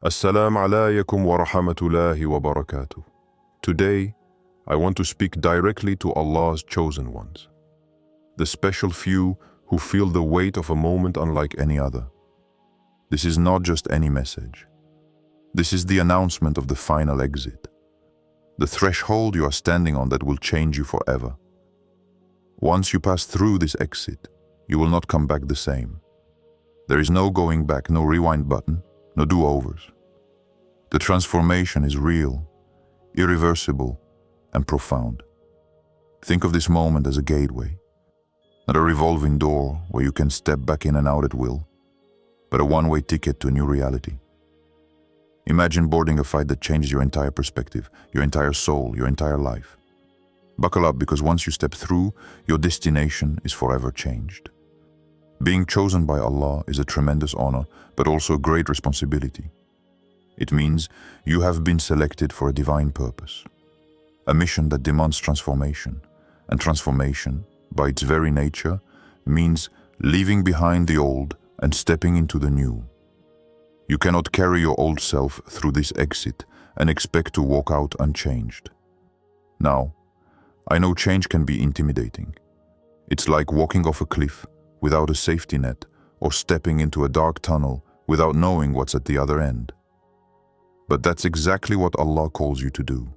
Assalamu alaikum wa rahmatullahi wa barakatuh. Today, I want to speak directly to Allah's chosen ones, the special few who feel the weight of a moment unlike any other. This is not just any message. This is the announcement of the final exit, the threshold you are standing on that will change you forever. Once you pass through this exit, you will not come back the same. There is no going back, no rewind button, no do-overs. The transformation is real, irreversible, and profound. Think of this moment as a gateway, not a revolving door where you can step back in and out at will, but a one-way ticket to a new reality. Imagine boarding a flight that changes your entire perspective, your entire soul, your entire life. Buckle up, because once you step through, your destination is forever changed. Being chosen by Allah is a tremendous honor, but also a great responsibility. It means you have been selected for a divine purpose, a mission that demands transformation, and transformation, by its very nature, means leaving behind the old and stepping into the new. You cannot carry your old self through this exit and expect to walk out unchanged. Now, I know change can be intimidating. It's like walking off a cliff without a safety net, or stepping into a dark tunnel without knowing what's at the other end. But that's exactly what Allah calls you to do.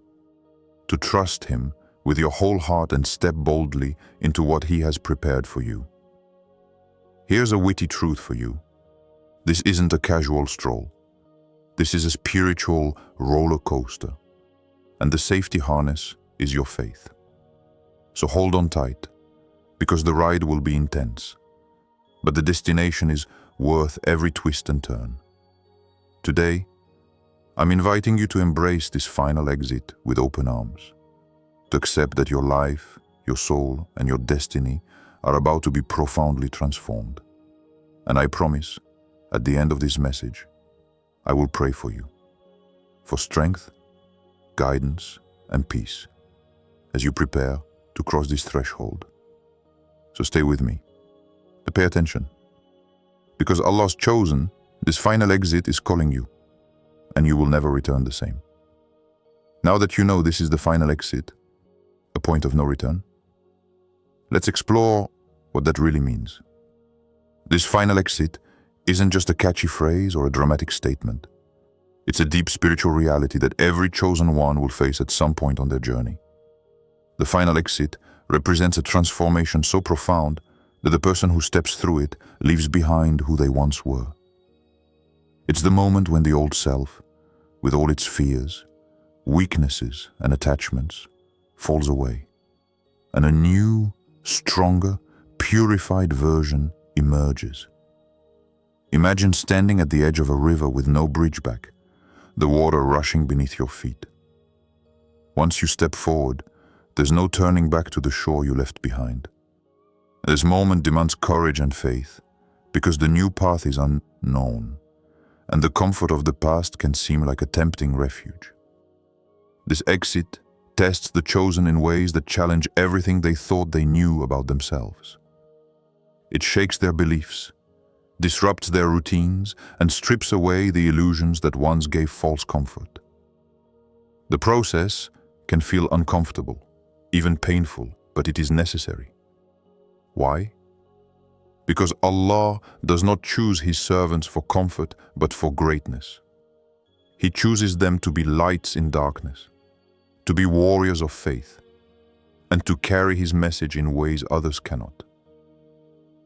To trust Him with your whole heart and step boldly into what He has prepared for you. Here's a witty truth for you. This isn't a casual stroll. This is a spiritual roller coaster. And the safety harness is your faith. So hold on tight, because the ride will be intense. But the destination is worth every twist and turn. Today, I'm inviting you to embrace this final exit with open arms, to accept that your life, your soul, and your destiny are about to be profoundly transformed. And I promise, at the end of this message, I will pray for you, for strength, guidance, and peace, as you prepare to cross this threshold. So stay with me. Pay attention, because Allah's chosen, this final exit is calling you, and you will never return the same. Now that you know this is the final exit, a point of no return, let's explore what that really means. This final exit isn't just a catchy phrase or a dramatic statement. It's a deep spiritual reality that every chosen one will face at some point on their journey. The final exit represents a transformation so profound that the person who steps through it leaves behind who they once were. It's the moment when the old self, with all its fears, weaknesses, and attachments, falls away, and a new, stronger, purified version emerges. Imagine standing at the edge of a river with no bridge back, the water rushing beneath your feet. Once you step forward, there's no turning back to the shore you left behind. This moment demands courage and faith, because the new path is unknown, and the comfort of the past can seem like a tempting refuge. This exit tests the chosen in ways that challenge everything they thought they knew about themselves. It shakes their beliefs, disrupts their routines, and strips away the illusions that once gave false comfort. The process can feel uncomfortable, even painful, but it is necessary. Why? Because Allah does not choose His servants for comfort, but for greatness. He chooses them to be lights in darkness, to be warriors of faith, and to carry His message in ways others cannot.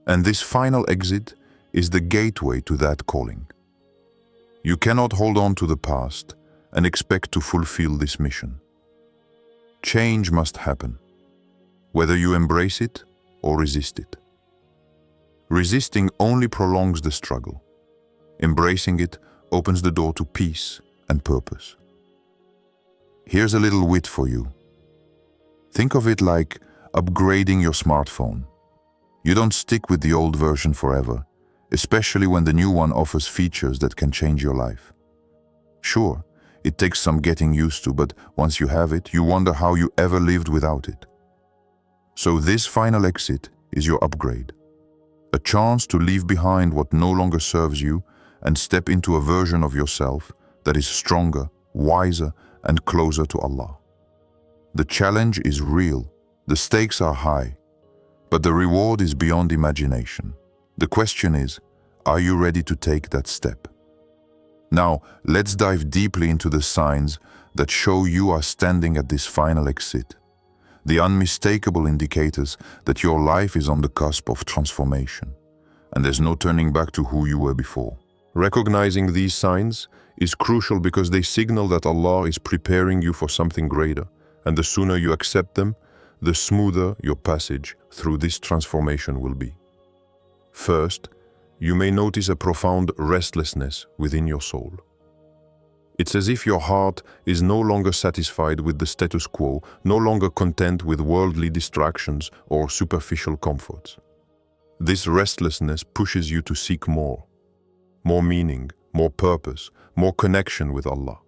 And this final exit is the gateway to that calling. You cannot hold on to the past and expect to fulfill this mission. Change must happen, whether you embrace it or resist it. Resisting only prolongs the struggle. Embracing it opens the door to peace and purpose. Here's a little wit for you. Think of it like upgrading your smartphone. You don't stick with the old version forever, especially when the new one offers features that can change your life. Sure, it takes some getting used to, but once you have it, you wonder how you ever lived without it. So this final exit is your upgrade, a chance to leave behind what no longer serves you and step into a version of yourself that is stronger, wiser, and closer to Allah. The challenge is real, the stakes are high, but the reward is beyond imagination. The question is, are you ready to take that step? Now, let's dive deeply into the signs that show you are standing at this final exit, the unmistakable indicators that your life is on the cusp of transformation, and there's no turning back to who you were before. Recognizing these signs is crucial because they signal that Allah is preparing you for something greater, and the sooner you accept them, the smoother your passage through this transformation will be. First, you may notice a profound restlessness within your soul. It's as if your heart is no longer satisfied with the status quo, no longer content with worldly distractions or superficial comforts. This restlessness pushes you to seek more meaning, more purpose, more connection with Allah.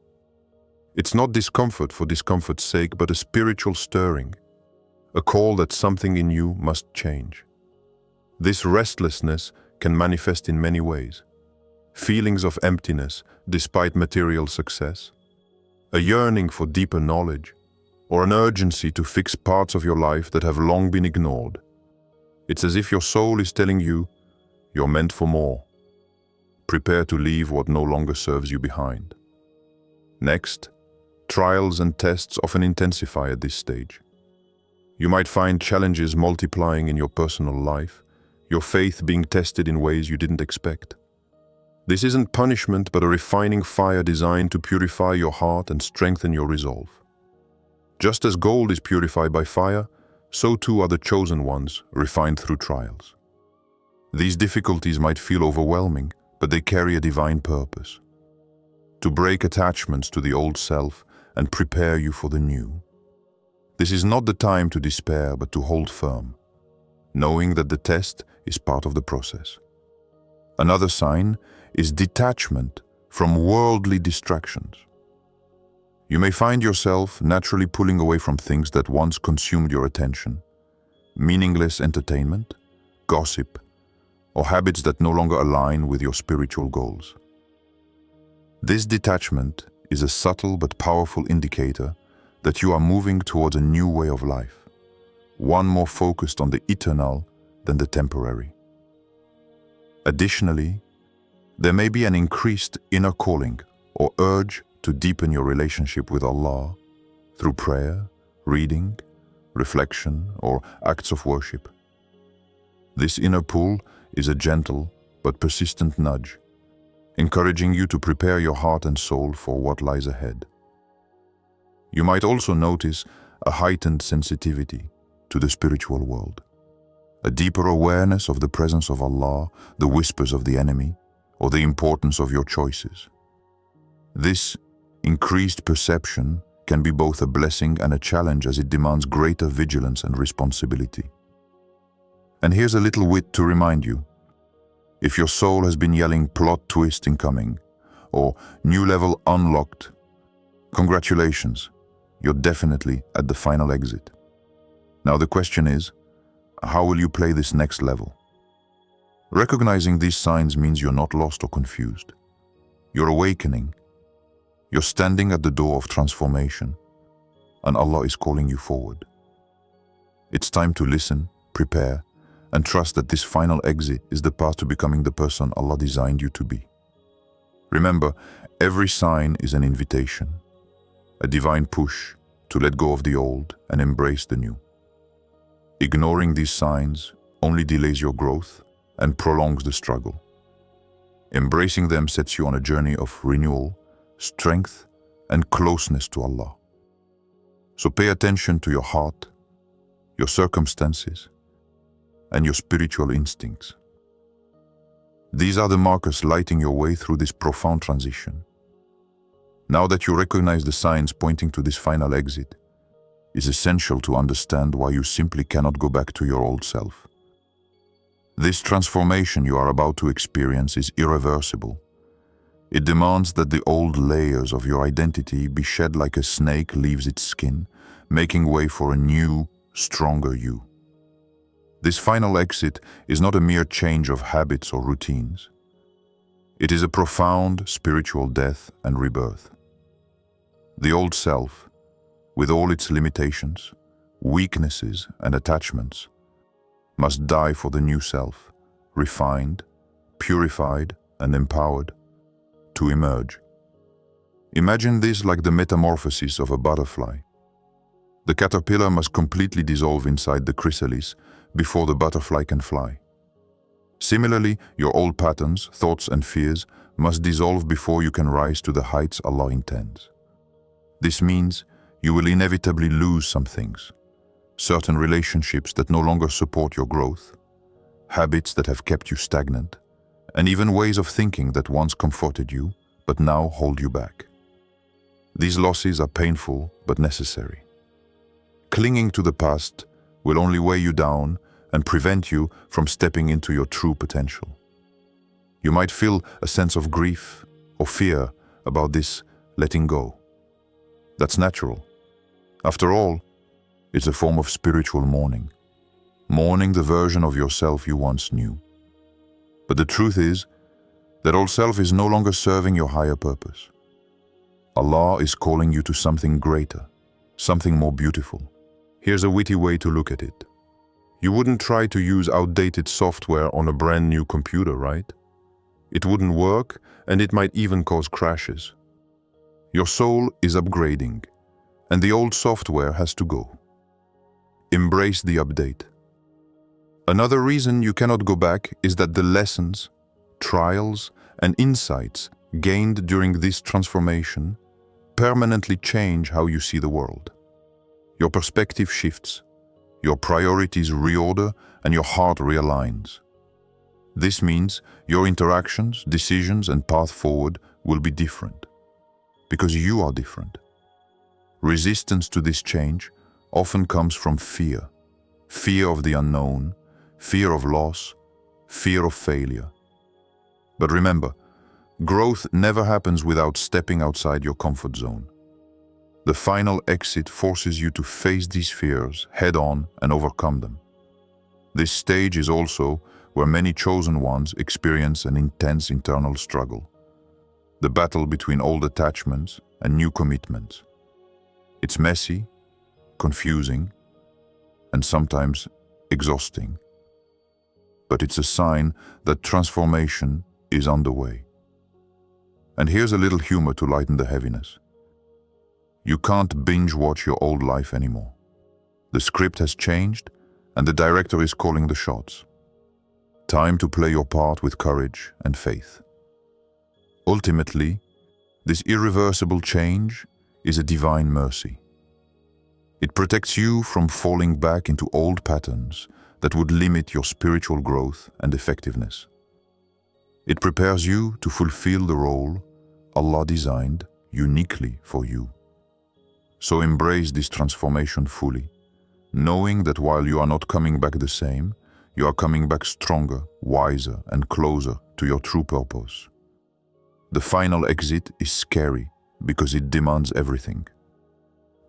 It's not discomfort for discomfort's sake, but a spiritual stirring, a call that something in you must change. This restlessness can manifest in many ways. Feelings of emptiness despite material success, a yearning for deeper knowledge, or an urgency to fix parts of your life that have long been ignored. It's as if your soul is telling you, you're meant for more. Prepare to leave what no longer serves you behind. Next, trials and tests often intensify at this stage. You might find challenges multiplying in your personal life, your faith being tested in ways you didn't expect. This isn't punishment, but a refining fire designed to purify your heart and strengthen your resolve. Just as gold is purified by fire, so too are the chosen ones, refined through trials. These difficulties might feel overwhelming, but they carry a divine purpose: to break attachments to the old self and prepare you for the new. This is not the time to despair, but to hold firm, knowing that the test is part of the process. Another sign is detachment from worldly distractions. You may find yourself naturally pulling away from things that once consumed your attention, meaningless entertainment, gossip, or habits that no longer align with your spiritual goals. This detachment is a subtle but powerful indicator that you are moving towards a new way of life, one more focused on the eternal than the temporary. Additionally, there may be an increased inner calling or urge to deepen your relationship with Allah through prayer, reading, reflection, or acts of worship. This inner pull is a gentle but persistent nudge, encouraging you to prepare your heart and soul for what lies ahead. You might also notice a heightened sensitivity to the spiritual world, a deeper awareness of the presence of Allah, the whispers of the enemy, or the importance of your choices. This increased perception can be both a blessing and a challenge, as it demands greater vigilance and responsibility. And here's a little wit to remind you. If your soul has been yelling plot twist incoming or new level unlocked, congratulations, you're definitely at the final exit. Now the question is, how will you play this next level? Recognizing these signs means you're not lost or confused. You're awakening. You're standing at the door of transformation, and Allah is calling you forward. It's time to listen, prepare, and trust that this final exit is the path to becoming the person Allah designed you to be. Remember, every sign is an invitation, a divine push to let go of the old and embrace the new. Ignoring these signs only delays your growth and prolongs the struggle. Embracing them sets you on a journey of renewal, strength, and closeness to Allah. So pay attention to your heart, your circumstances, and your spiritual instincts. These are the markers lighting your way through this profound transition. Now that you recognize the signs pointing to this final exit, it's essential to understand why you simply cannot go back to your old self. This transformation you are about to experience is irreversible. It demands that the old layers of your identity be shed like a snake leaves its skin, making way for a new, stronger you. This final exit is not a mere change of habits or routines. It is a profound spiritual death and rebirth. The old self, with all its limitations, weaknesses, and attachments, must die for the new self, refined, purified, and empowered, to emerge. Imagine this like the metamorphosis of a butterfly. The caterpillar must completely dissolve inside the chrysalis before the butterfly can fly. Similarly, your old patterns, thoughts, and fears must dissolve before you can rise to the heights Allah intends. This means you will inevitably lose some things, certain relationships that no longer support your growth, habits that have kept you stagnant, and even ways of thinking that once comforted you but now hold you back. These losses are painful but necessary. Clinging to the past will only weigh you down and prevent you from stepping into your true potential. You might feel a sense of grief or fear about this letting go. That's natural. After all, it's a form of spiritual mourning. Mourning the version of yourself you once knew. But the truth is that old self is no longer serving your higher purpose. Allah is calling you to something greater, something more beautiful. Here's a witty way to look at it. You wouldn't try to use outdated software on a brand new computer, right? It wouldn't work, and it might even cause crashes. Your soul is upgrading, and the old software has to go. Embrace the update. Another reason you cannot go back is that the lessons, trials, and insights gained during this transformation permanently change how you see the world. Your perspective shifts, your priorities reorder, and your heart realigns. This means your interactions, decisions, and path forward will be different, because you are different. Resistance to this change often comes from fear. Fear of the unknown, fear of loss, fear of failure. But remember, growth never happens without stepping outside your comfort zone. The final exit forces you to face these fears head-on and overcome them. This stage is also where many chosen ones experience an intense internal struggle. The battle between old attachments and new commitments. It's messy, confusing, and sometimes exhausting. But it's a sign that transformation is underway. And here's a little humor to lighten the heaviness. You can't binge watch your old life anymore. The script has changed, and the director is calling the shots. Time to play your part with courage and faith. Ultimately, this irreversible change is a divine mercy. It protects you from falling back into old patterns that would limit your spiritual growth and effectiveness. It prepares you to fulfill the role Allah designed uniquely for you. So embrace this transformation fully, knowing that while you are not coming back the same, you are coming back stronger, wiser, and closer to your true purpose. The final exit is scary because it demands everything.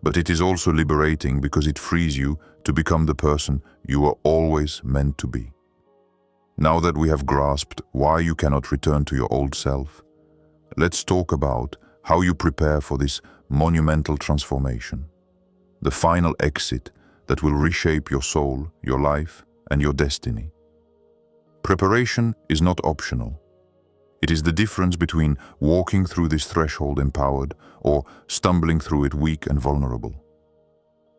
But it is also liberating because it frees you to become the person you were always meant to be. Now that we have grasped why you cannot return to your old self, let's talk about how you prepare for this monumental transformation, the final exit that will reshape your soul, your life, and your destiny. Preparation is not optional. It is the difference between walking through this threshold empowered or stumbling through it weak and vulnerable.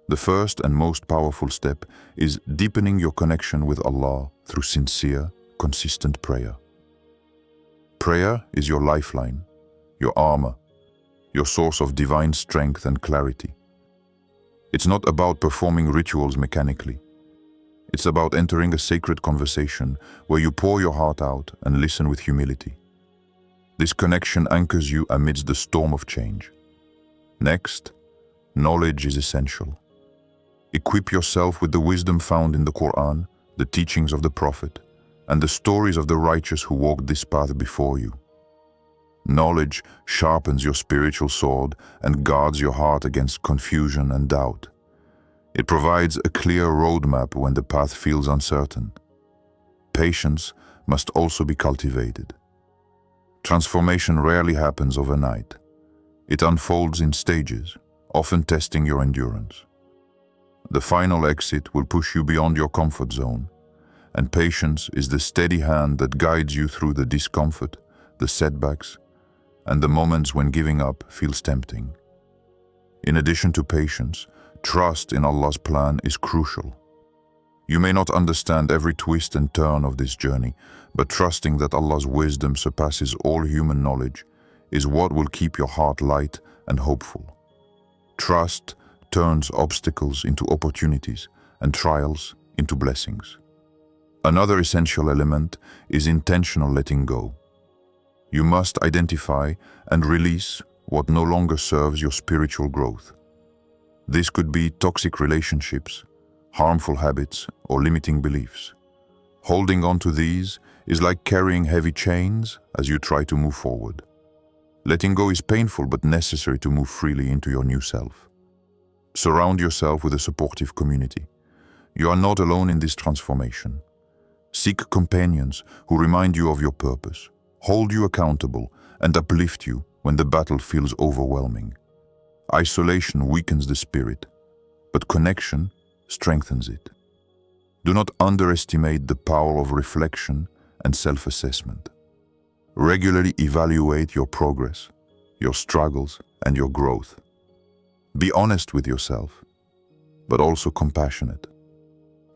The first and most powerful step is deepening your connection with Allah through sincere, consistent prayer. Prayer is your lifeline, your armor, your source of divine strength and clarity. It's not about performing rituals mechanically. It's about entering a sacred conversation where you pour your heart out and listen with humility. This connection anchors you amidst the storm of change. Next, knowledge is essential. Equip yourself with the wisdom found in the Qur'an, the teachings of the Prophet, and the stories of the righteous who walked this path before you. Knowledge sharpens your spiritual sword and guards your heart against confusion and doubt. It provides a clear roadmap when the path feels uncertain. Patience must also be cultivated. Transformation rarely happens overnight. It unfolds in stages, often testing your endurance. The final exit will push you beyond your comfort zone, and patience is the steady hand that guides you through the discomfort, the setbacks, and the moments when giving up feels tempting. In addition to patience, trust in Allah's plan is crucial. You may not understand every twist and turn of this journey, but trusting that Allah's wisdom surpasses all human knowledge is what will keep your heart light and hopeful. Trust turns obstacles into opportunities and trials into blessings. Another essential element is intentional letting go. You must identify and release what no longer serves your spiritual growth. This could be toxic relationships, harmful habits, or limiting beliefs. Holding on to these is like carrying heavy chains as you try to move forward. Letting go is painful but necessary to move freely into your new self. Surround yourself with a supportive community. You are not alone in this transformation. Seek companions who remind you of your purpose, hold you accountable, and uplift you when the battle feels overwhelming. Isolation weakens the spirit, but connection strengthens it. Do not underestimate the power of reflection and self-assessment. Regularly evaluate your progress, your struggles, and your growth. Be honest with yourself, but also compassionate.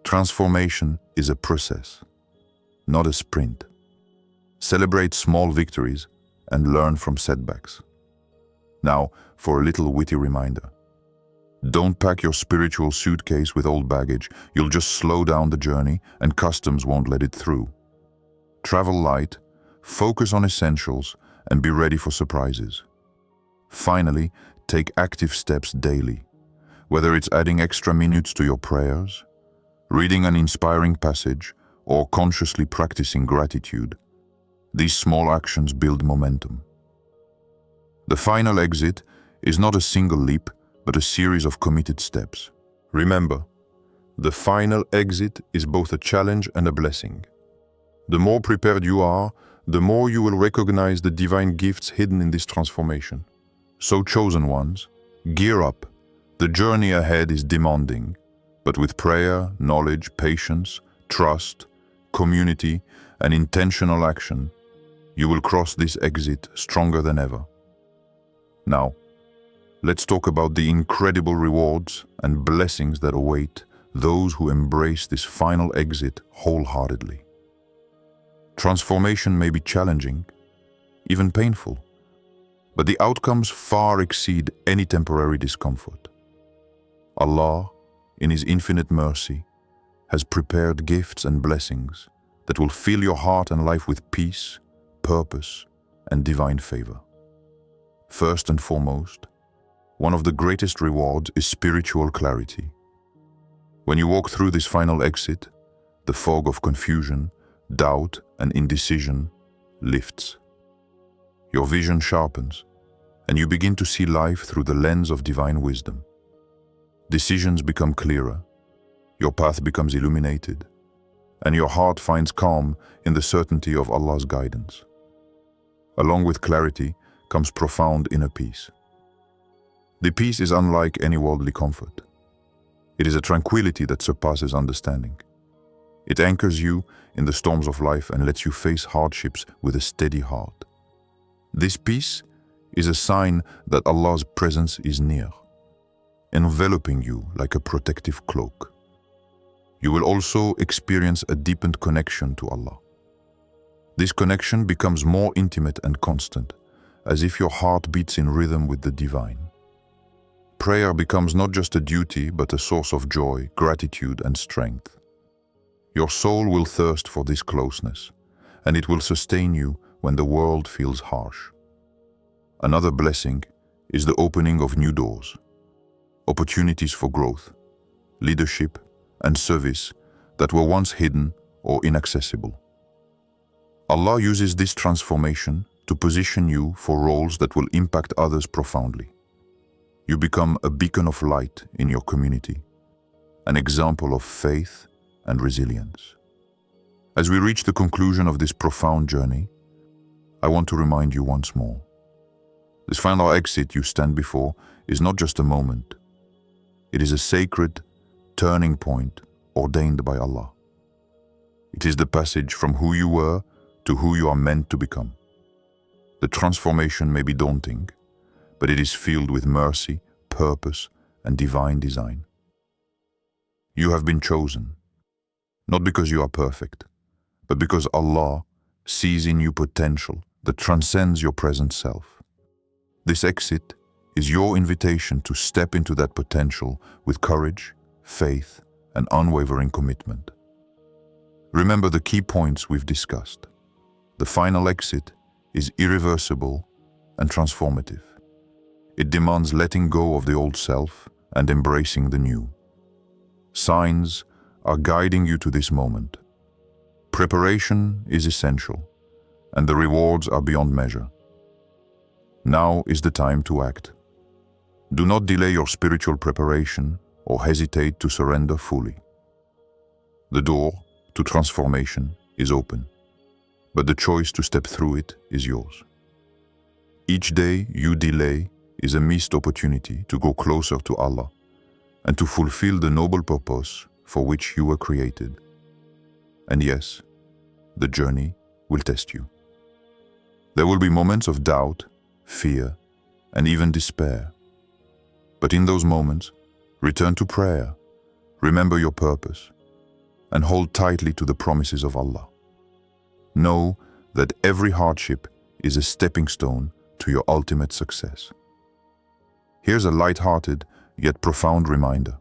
Transformation is a process, not a sprint. Celebrate small victories and learn from setbacks. Now, for a little witty reminder. Don't pack your spiritual suitcase with old baggage. You'll just slow down the journey and customs won't let it through. Travel light, focus on essentials, and be ready for surprises. Finally, take active steps daily. Whether it's adding extra minutes to your prayers, reading an inspiring passage, or consciously practicing gratitude, these small actions build momentum. The final exit is not a single leap, but a series of committed steps. Remember, the final exit is both a challenge and a blessing. The more prepared you are, the more you will recognize the divine gifts hidden in this transformation. So, chosen ones, gear up. The journey ahead is demanding, but with prayer, knowledge, patience, trust, community, and intentional action, you will cross this exit stronger than ever. Now, let's talk about the incredible rewards and blessings that await those who embrace this final exit wholeheartedly. Transformation may be challenging, even painful, but the outcomes far exceed any temporary discomfort. Allah, in His infinite mercy, has prepared gifts and blessings that will fill your heart and life with peace, purpose, and divine favor. First and foremost, one of the greatest rewards is spiritual clarity. When you walk through this final exit, the fog of confusion, doubt, and indecision lifts. Your vision sharpens, and you begin to see life through the lens of divine wisdom. Decisions become clearer, your path becomes illuminated, and your heart finds calm in the certainty of Allah's guidance. Along with clarity comes profound inner peace. The peace is unlike any worldly comfort. It is a tranquility that surpasses understanding. It anchors you in the storms of life and lets you face hardships with a steady heart. This peace is a sign that Allah's presence is near, enveloping you like a protective cloak. You will also experience a deepened connection to Allah. This connection becomes more intimate and constant, as if your heart beats in rhythm with the divine. Prayer becomes not just a duty, but a source of joy, gratitude, and strength. Your soul will thirst for this closeness, and it will sustain you when the world feels harsh. Another blessing is the opening of new doors, opportunities for growth, leadership, and service that were once hidden or inaccessible. Allah uses this transformation to position you for roles that will impact others profoundly. You become a beacon of light in your community, an example of faith and resilience. As we reach the conclusion of this profound journey, I want to remind you once more. This final exit you stand before is not just a moment. It is a sacred turning point ordained by Allah. It is the passage from who you were to who you are meant to become. The transformation may be daunting, but it is filled with mercy, purpose, and divine design. You have been chosen, not because you are perfect, but because Allah sees in you potential that transcends your present self. This exit is your invitation to step into that potential with courage, faith, and unwavering commitment. Remember the key points we've discussed. The final exit is irreversible and transformative. It demands letting go of the old self and embracing the new. Signs are guiding you to this moment. Preparation is essential, and the rewards are beyond measure. Now is the time to act. Do not delay your spiritual preparation or hesitate to surrender fully. The door to transformation is open, but the choice to step through it is yours. Each day you delay is a missed opportunity to go closer to Allah and to fulfill the noble purpose for which you were created. And yes, the journey will test you. There will be moments of doubt, fear, and even despair. But in those moments, return to prayer, remember your purpose, and hold tightly to the promises of Allah. Know that every hardship is a stepping stone to your ultimate success. Here's a light-hearted yet profound reminder.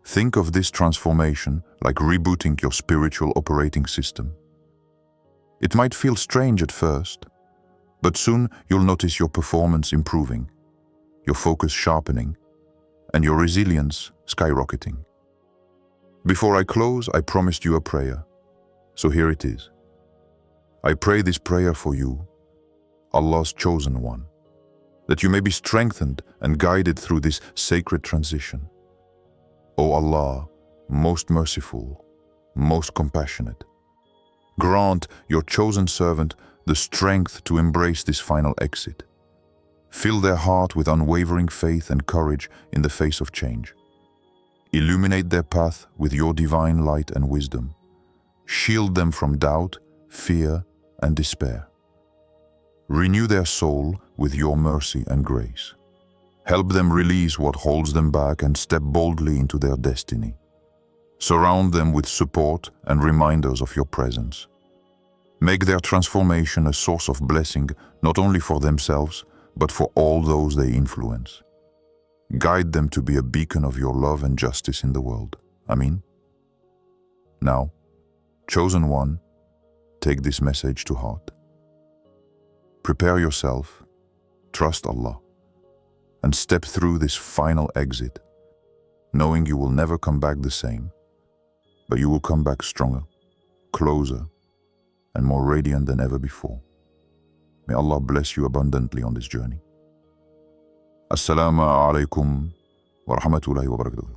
Think of this transformation like rebooting your spiritual operating system. It might feel strange at first, but soon you'll notice your performance improving, your focus sharpening, and your resilience skyrocketing. Before I close, I promised you a prayer, so here it is. I pray this prayer for you, Allah's chosen one, that you may be strengthened and guided through this sacred transition. O Allah, most merciful, most compassionate, grant your chosen servant the strength to embrace this final exit. Fill their heart with unwavering faith and courage in the face of change. Illuminate their path with your divine light and wisdom. Shield them from doubt, fear, and despair. Renew their soul with your mercy and grace. Help them release what holds them back and step boldly into their destiny. Surround them with support and reminders of your presence. Make their transformation a source of blessing not only for themselves, but for all those they influence. Guide them to be a beacon of your love and justice in the world. Ameen. Now, chosen one, take this message to heart. Prepare yourself, trust Allah, and step through this final exit, knowing you will never come back the same, but you will come back stronger, closer, and more radiant than ever before. May Allah bless you abundantly on this journey. Assalamu alaikum wa rahmatullahi wa barakatuh.